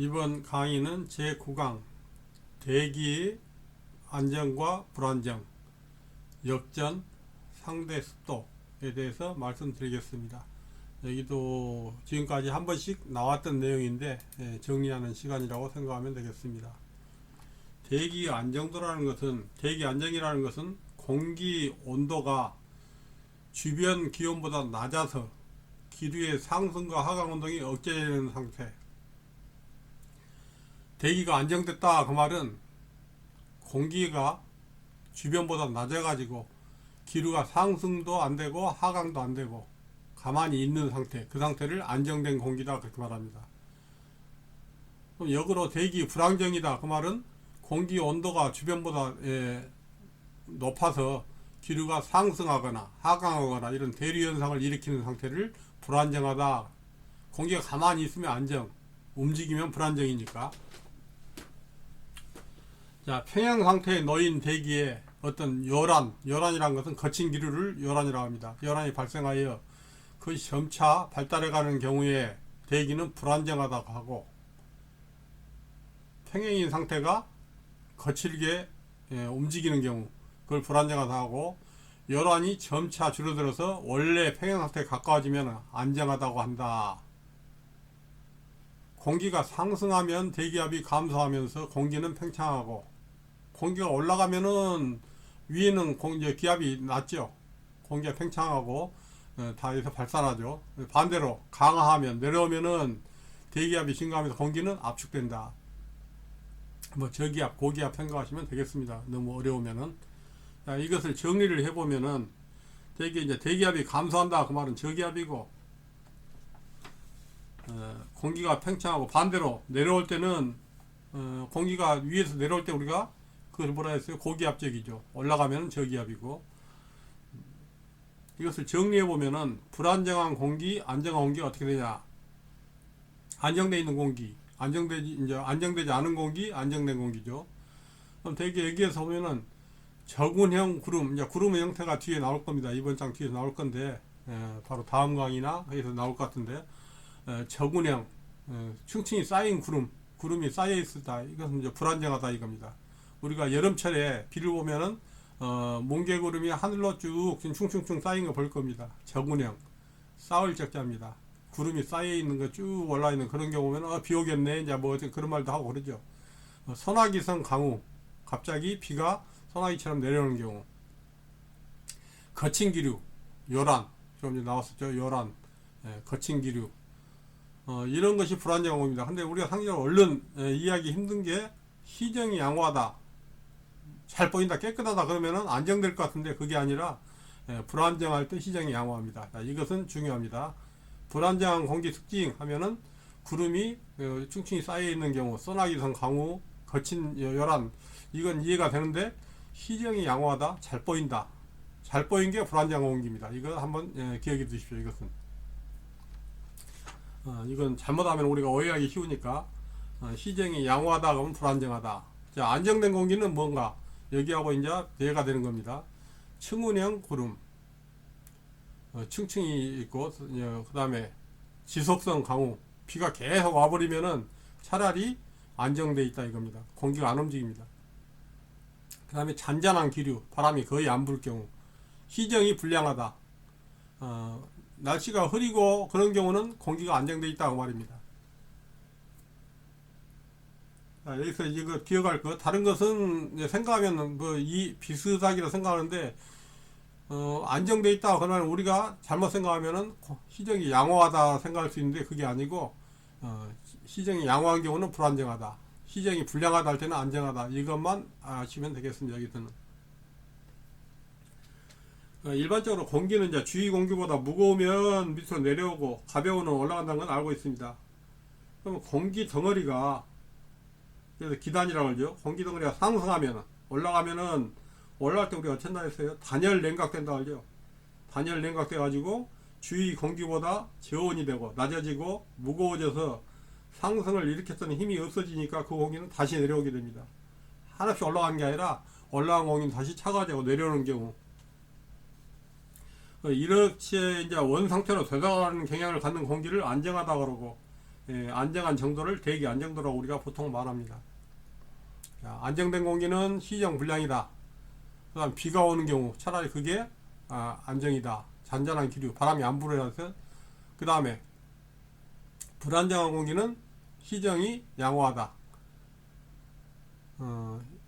이번 강의는 제9강 대기 안정과 불안정, 역전, 상대 습도에 대해서 말씀드리겠습니다. 여기도 지금까지 한 번씩 나왔던 내용인데 정리하는 시간이라고 생각하면 되겠습니다. 대기 안정도라는 것은, 대기 안정이라는 것은 공기 온도가 주변 기온보다 낮아서 기류의 상승과 하강 운동이 억제되는 상태. 대기가 안정됐다 그 말은 공기가 주변보다 낮아가지고 기류가 상승도 안되고 하강도 안되고 가만히 있는 상태, 그 상태를 안정된 공기다 그렇게 말합니다. 그럼 역으로 대기 불안정이다 그 말은 공기 온도가 주변보다 높아서 기류가 상승하거나 하강하거나 이런 대류 현상을 일으키는 상태를 불안정하다. 공기가 가만히 있으면 안정, 움직이면 불안정이니까. 자, 평형 상태에 놓인 대기에 어떤 요란이라는 것은 거친 기류를 요란이라고 합니다. 요란이 발생하여 그것이 점차 발달해가는 경우에 대기는 불안정하다고 하고, 평형인 상태가 거칠게 움직이는 경우 그걸 불안정하다고 하고, 요란이 점차 줄어들어서 원래 평형 상태에 가까워지면 안정하다고 한다. 공기가 상승하면 대기압이 감소하면서 공기는 팽창하고, 공기가 올라가면은 위에는 기압이 낮죠. 공기가 팽창하고 다에서 발산하죠. 반대로 강하면 내려오면은 대기압이 증가하면서 공기는 압축된다. 뭐 저기압, 고기압 생각하시면 되겠습니다. 너무 어려우면은. 자, 이것을 정리를 해보면은 이제 대기압이 감소한다 그 말은 저기압이고, 공기가 팽창하고 반대로 내려올 때는 공기가 위에서 내려올 때 우리가 그걸 뭐라 했어요? 고기압적이죠. 올라가면 저기압이고. 이것을 정리해 보면은 불안정한 공기, 안정한 공기가 어떻게 되냐? 안정되어 있는 공기, 안정되지 않은 공기, 안정된 공기죠. 그럼 대개 여기에서 보면은 저군형 구름, 이제 구름의 형태가 뒤에 나올 겁니다. 이번 장 뒤에서 나올 건데, 바로 다음 강의나 여기서 나올 것 같은데, 저군형, 층층이 쌓인 구름이 쌓여 있다. 이것은 이제 불안정하다 이겁니다. 우리가 여름철에 비를 보면은 뭉게구름이 하늘로 쭉 충충충 쌓인 거 볼 겁니다. 저군형, 쌓을 적자입니다. 구름이 쌓여 있는 거 쭉 올라 있는 그런 경우 보면 비 오겠네 이제 뭐 그런 말도 하고 그러죠. 소나기성 강우, 갑자기 비가 소나기처럼 내려오는 경우. 거친 기류, 요란, 좀 이제 나왔었죠. 요란, 거친 기류. 이런 것이 불안정한 겁니다. 근데 우리가 상대적으로 얼른 이해하기 힘든 게 희정이 양호하다, 잘 보인다, 깨끗하다 그러면은 안정될 것 같은데 그게 아니라 불안정할 때 희정이 양호합니다. 자, 이것은 중요합니다. 불안정한 공기 특징 하면은 구름이 층층이 쌓여 있는 경우, 소나기성 강우, 거친 요란, 이건 이해가 되는데 희정이 양호하다, 잘 보인다, 잘 보인 게 불안정한 공기입니다. 이거 한번 기억해 두십시오. 이것은 이건 잘못하면 우리가 오해하기 쉬우니까 희정이 양호하다 그러면 불안정하다. 자, 안정된 공기는 뭔가 여기하고 이제 대가 되는 겁니다. 층운형 구름, 층층이 있고, 그 다음에 지속성 강우, 비가 계속 와버리면은 차라리 안정돼 있다 이겁니다. 공기가 안 움직입니다. 그 다음에 잔잔한 기류, 바람이 거의 안 불 경우, 희정이 불량하다. 날씨가 흐리고 그런 경우는 공기가 안정돼 있다고 말입니다. 자, 여기서 이거 기억할 것, 다른 것은 생각하면 이 비슷하기로 생각하는데, 안정돼 있다 그러면 우리가 잘못 생각하면은 희정이 양호하다 생각할 수 있는데 그게 아니고, 희정이 양호한 경우는 불안정하다, 희정이 불량하다 할 때는 안정하다, 이것만 아시면 되겠습니다. 여기서는 일반적으로 공기는 이제 주위 공기보다 무거우면 밑으로 내려오고 가벼우면 올라간다는 건 알고 있습니다. 그럼 공기 덩어리가, 그래서 기단이라고 하죠. 공기 덩어리가 상승하면, 올라가면은, 올라갈 때 우리가 어쩐다 했어요? 단열 냉각된다 하죠. 단열 냉각돼 가지고 주위 공기보다 저온이 되고 낮아지고 무거워져서 상승을 일으켰던 힘이 없어지니까 그 공기는 다시 내려오게 됩니다. 한없이 올라간 게 아니라 올라간 공기는 다시 차가워지고 내려오는 경우, 이렇게 이제 원 상태로 되돌아가는 경향을 갖는 공기를 안정하다 그러고, 안정한 정도를 대기 안정도라고 우리가 보통 말합니다. 자, 안정된 공기는 시정 불량이다. 그 다음 비가 오는 경우 차라리 그게 안정이다. 잔잔한 기류, 바람이 안 불어서. 그 다음에 불안정한 공기는 시정이 양호하다.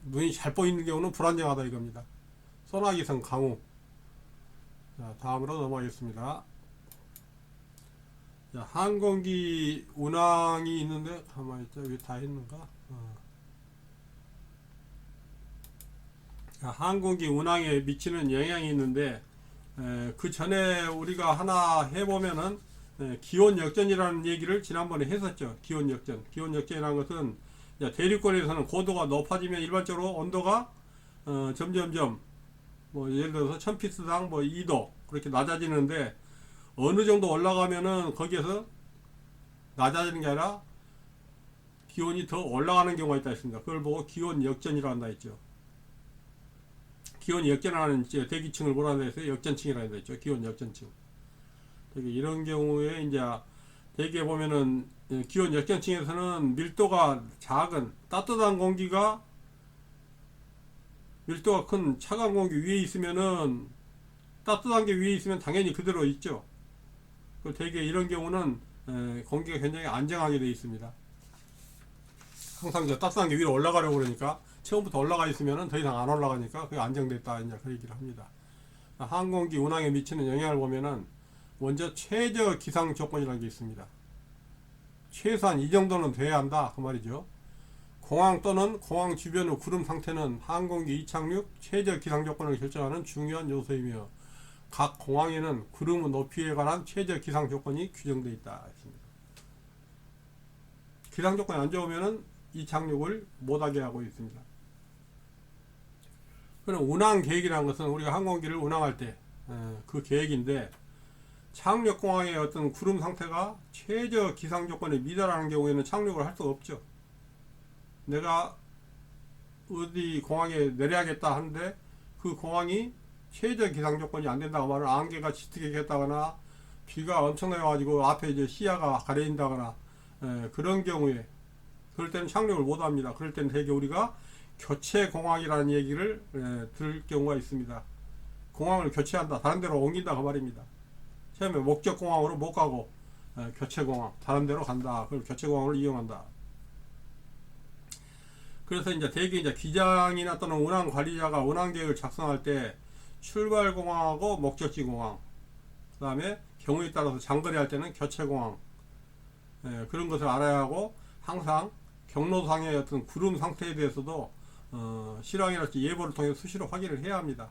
눈이 잘 보이는 경우는 불안정하다 이겁니다. 소나기성 강우. 자, 다음으로 넘어가겠습니다. 자, 항공기 운항이 있는데 가만히 있자. 왜 다 했는가? 자, 항공기 운항에 미치는 영향이 있는데 그 전에 우리가 하나 해보면은 기온 역전이라는 얘기를 지난번에 했었죠. 기온 역전. 기온 역전이라는 것은 대륙권에서는 고도가 높아지면 일반적으로 온도가 점점점 뭐 예를 들어서 1000피스당 뭐 2도 그렇게 낮아지는데 어느 정도 올라가면은 거기에서 낮아지는 게 아니라 기온이 더 올라가는 경우가 있다 했습니다. 그걸 보고 기온 역전이라고 한다 했죠. 기온 역전하는 대기층을 뭐라 해서 역전층이라고 한다 했죠. 기온 역전층. 이런 경우에 이제 대개 보면은 기온 역전층에서는 밀도가 작은 따뜻한 공기가 밀도가 큰 차가운 공기 위에 있으면은 따뜻한 게 위에 있으면 당연히 그대로 있죠. 대개 이런 경우는 공기가 굉장히 안정하게 되어 있습니다. 항상 따뜻한 게 위로 올라가려고 그러니까 처음부터 올라가 있으면은 더 이상 안 올라가니까 그게 안정됐다 이제 그 얘기를 합니다. 항공기 운항에 미치는 영향을 보면은 먼저 최저 기상 조건이라는 게 있습니다. 최소한 이 정도는 돼야 한다 그 말이죠. 공항 또는 공항 주변의 구름 상태는 항공기 이착륙 최저 기상 조건을 결정하는 중요한 요소이며 각 공항에는 구름의 높이에 관한 최저 기상 조건이 규정되어 있다 했습니다. 기상 조건이 안 좋으면은 이착륙을 못하게 하고 있습니다. 그럼 운항 계획이라는 것은 우리가 항공기를 운항할 때 그 계획인데 착륙공항의 어떤 구름 상태가 최저 기상 조건에 미달하는 경우에는 착륙을 할 수가 없죠. 내가 어디 공항에 내려야겠다 하는데 그 공항이 최저 기상 조건이 안 된다고 하면 안개가 짙게 비가 엄청나게 와가지고 앞에 이제 시야가 가려진다거나 그런 경우에 그럴 때는 착륙을 못 합니다. 그럴 때는 되게 우리가 교체 공항이라는 얘기를 들을 경우가 있습니다. 공항을 교체한다. 다른 데로 옮긴다 그 말입니다. 처음에 목적 공항으로 못 가고 교체 공항 다른 데로 간다. 그걸 교체 공항을 이용한다. 그래서 이제 대개 이제 기장이나 또는 운항 관리자가 운항 계획을 작성할 때 출발 공항하고 목적지 공항, 그 다음에 경우에 따라서 장거리 할 때는 교체 공항, 그런 것을 알아야 하고 항상 경로상의 어떤 구름 상태에 대해서도 실황이랄지 예보를 통해 수시로 확인을 해야 합니다.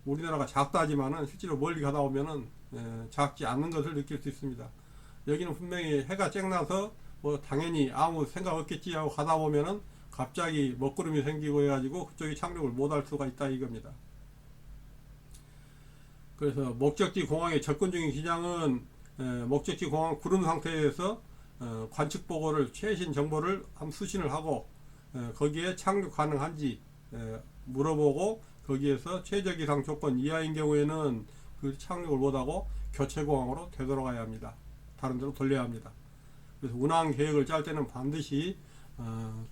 우리나라가 작다 하지만은 실제로 멀리 가다 오면은 작지 않는 것을 느낄 수 있습니다. 여기는 분명히 해가 쨍나서 뭐 당연히 아무 생각 없겠지 하고 가다 보면은 갑자기 먹구름이 생기고 해가지고 그쪽이 착륙을 못할 수가 있다 이겁니다. 그래서 목적지 공항에 접근 중인 기장은 목적지 공항 구름 상태에서 관측 보고를 최신 정보를 한번 수신을 하고 거기에 착륙 가능한지 물어보고 거기에서 최저 기상 조건 이하인 경우에는 그 착륙을 못하고 교체 공항으로 되돌아가야 합니다. 다른 데로 돌려야 합니다. 그래서 운항 계획을 짤 때는 반드시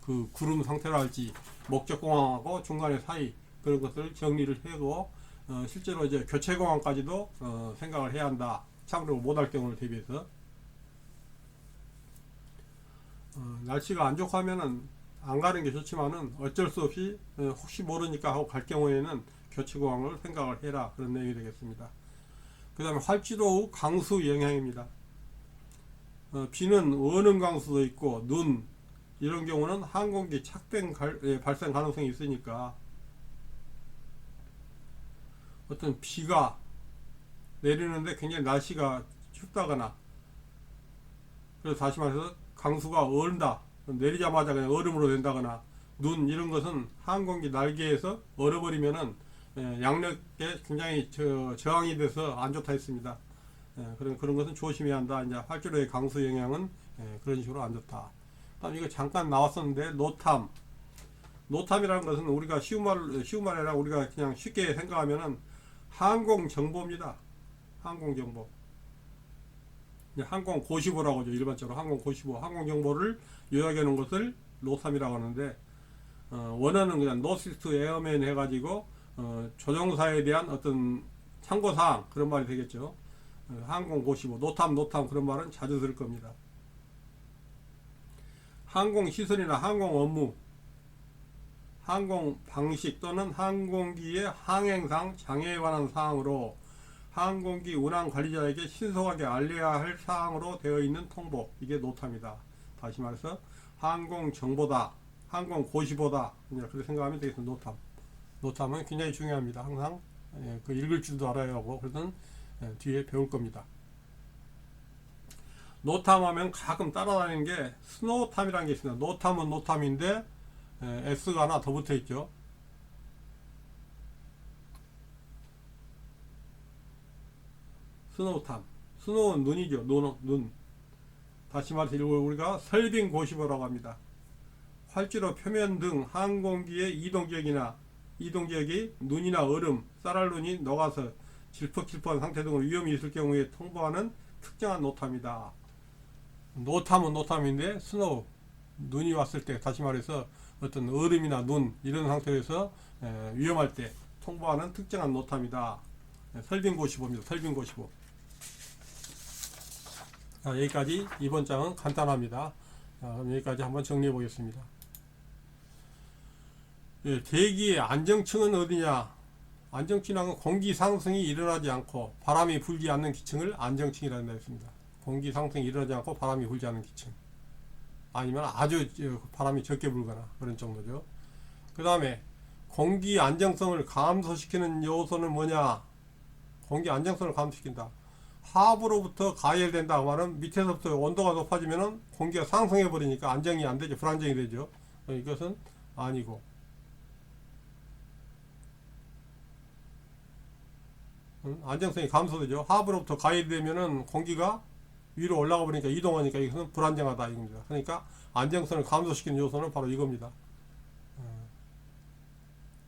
그 구름 상태랄지 목적 공항하고 중간에 사이 그런 것을 정리를 하고 실제로 이제 교체 공항까지도 생각을 해야 한다. 착륙을 못할 경우를 대비해서 날씨가 안 좋고 하면은 안 가는 게 좋지만은 어쩔 수 없이 혹시 모르니까 하고 갈 경우에는 교체 공항을 생각을 해라 그런 내용이 되겠습니다. 그 다음에 활주로 강수 영향입니다. 비는 원흥 강수도 있고 눈 이런 경우는 항공기 착백 발생 가능성이 있으니까 어떤 비가 내리는데 굉장히 날씨가 춥다거나 그래서 다시 말해서 강수가 얼다 내리자마자 그냥 얼음으로 된다거나 눈 이런 것은 항공기 날개에서 얼어버리면은 양력에 굉장히 저항이 돼서 안 좋다 했습니다. 그런 것은 조심해야 한다. 이제 활주로의 강수 영향은 그런 식으로 안 좋다. 다음 이거 잠깐 나왔었는데 노탐이라는 것은 우리가 쉬운 말이라 우리가 그냥 쉽게 생각하면은 항공 정보입니다. 항공 정보. 이제 항공 고시보라고 하죠. 일반적으로 항공 고시보, 항공 정보를 요약해 놓은 것을 노탐이라고 하는데, 원어는 그냥 노시스트 에어맨 해가지고 조종사에 대한 어떤 참고사항 그런 말이 되겠죠. 항공 고시보, 노탐 그런 말은 자주 들을 겁니다. 항공 시설이나 항공 업무, 항공 방식 또는 항공기의 항행상 장애에 관한 사항으로 항공기 운항 관리자에게 신속하게 알려야 할 사항으로 되어 있는 통보, 이게 노탐이다. 다시 말해서 항공 정보다, 항공 고시보다, 그렇게 생각하면 되겠습니다. 노탐은 굉장히 중요합니다. 항상 그 읽을 줄도 알아야 하고, 그러던 뒤에 배울 겁니다. 노탐하면 가끔 따라다니는 게 스노우탐이라는 게 있습니다. 노탐은 노탐인데 S가 하나 더 붙어 있죠. 스노우탐. 스노우는 눈이죠. 눈. 다시 말해서 우리가 설빙 고시보라고 합니다. 활주로 표면 등 항공기의 이동지역이 눈이나 얼음, 쌀알눈이 녹아서 질퍽질퍽한 상태 등으로 위험이 있을 경우에 통보하는 특정한 노탐이다. 노탐은 노탐인데 스노우, 눈이 왔을 때, 다시 말해서 어떤 얼음이나 눈 이런 상태에서 위험할 때 통보하는 특정한 노탐이다. 설빙고시보입니다. 설빙고시보. 여기까지 이번 장은 간단합니다. 그럼 여기까지 한번 정리해 보겠습니다. 대기의 안정층은 어디냐? 안정층은 공기 상승이 일어나지 않고 바람이 불지 않는 기층을 안정층이라고 했습니다. 공기 상승이 일어나지 않고 바람이 불지 않는 기층, 아니면 아주 바람이 적게 불거나 그런 정도죠. 그 다음에 공기 안정성을 감소시키는 요소는 뭐냐? 공기 안정성을 감소시킨다. 하부로부터 가열된다 하면은 밑에서부터 온도가 높아지면은 공기가 상승해 버리니까 안정이 안 되죠. 불안정이 되죠. 이것은 아니고, 안정성이 감소되죠. 하부로부터 가열되면은 공기가 위로 올라가 버리니까 이동하니까 이것은 불안정하다 이겁니다. 그러니까 안정성을 감소시키는 요소는 바로 이겁니다.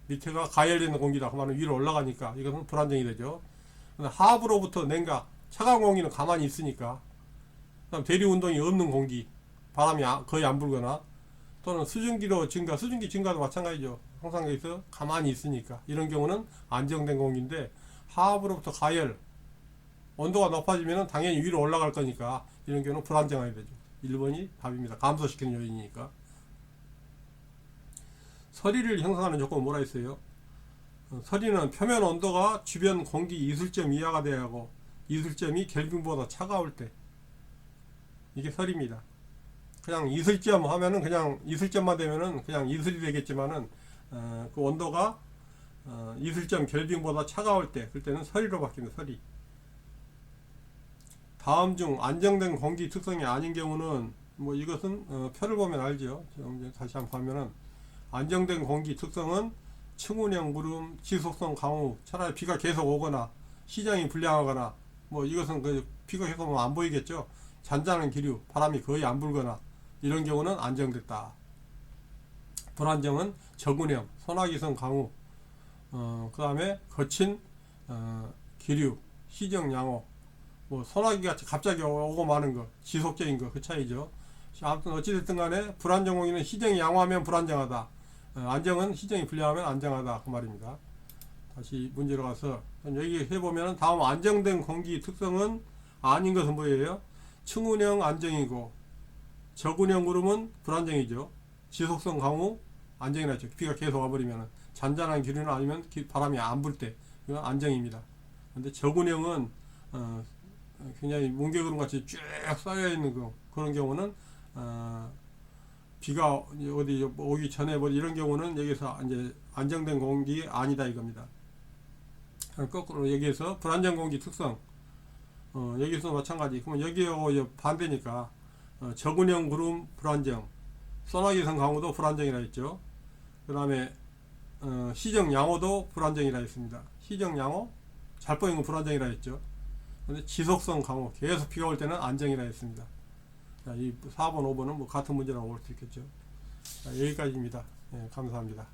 밑에가 가열되는 공기다 그러면 위로 올라가니까 이것은 불안정이 되죠. 하부로부터 냉각, 차가운 공기는 가만히 있으니까, 그다음 대류 운동이 없는 공기, 바람이 거의 안 불거나, 또는 수증기로 증가, 수증기 증가도 마찬가지죠. 항상 여기서 가만히 있으니까 이런 경우는 안정된 공기인데, 하부로부터 가열, 온도가 높아지면 당연히 위로 올라갈 거니까 이런 경우는 불안정하게 되죠. 1번이 답입니다. 감소시키는 요인이니까. 서리를 형성하는 조건은 뭐라 했어요? 서리는 표면 온도가 주변 공기 이슬점 이하가 돼야 하고, 이슬점이 켈빈보다 차가울 때, 이게 서리입니다. 그냥 이슬점 하면은 그냥 이슬점만 되면은 그냥 이슬이 되겠지만은 그 온도가 이슬점 켈빈보다 차가울 때, 그때는 서리로 바뀝니다. 서리. 다음 중 안정된 공기 특성이 아닌 경우는, 뭐 이것은 표를 보면 알죠. 다시 한번 보면은 안정된 공기 특성은 층운형 구름, 지속성 강우, 차라리 비가 계속 오거나 시장이 불량하거나, 뭐 이것은 그 비가 계속 오면 안 보이겠죠. 잔잔한 기류, 바람이 거의 안 불거나 이런 경우는 안정됐다. 불안정은 저운형, 소나기성 강우, 그 다음에 거친 기류, 시정 양호, 뭐 소나기 같이 갑자기 오고 마는 거, 지속적인 거, 그 차이죠. 아무튼 어찌됐든 간에 불안정 공기는 시정이 양호하면 불안정하다, 안정은 시정이 불량하면 안정하다, 그 말입니다. 다시 문제로 가서 여기 해보면 다음 안정된 공기 특성은 아닌 것은 뭐예요? 층운형 안정이고, 저운형 구름은 불안정이죠. 지속성 강우 안정이 나죠. 비가 계속 와버리면, 잔잔한 기류는 아니면 바람이 안 불 때 이건 안정입니다. 근데 저운형은 굉장히 뭉게구름 같이 쭉 쌓여 있는 그런 경우는 비가 어디 오기 전에 뭐 이런 경우는 여기서 이제 안정된 공기 아니다 이겁니다. 거꾸로 여기에서 불안정 공기 특성, 여기서 마찬가지. 그러면 여기하고 반대니까 저군형 구름 불안정, 소나기성 강우도 불안정이라 했죠. 그 다음에 시정 양호도 불안정이라 했습니다. 시정 양호 잘 보이는 건 불안정이라 했죠. 근데 지속성 강우, 계속 비가 올 때는 안정이라 했습니다. 자, 이 4번 5번은 뭐 같은 문제라고 볼 수 있겠죠. 자, 여기까지입니다. 예, 감사합니다.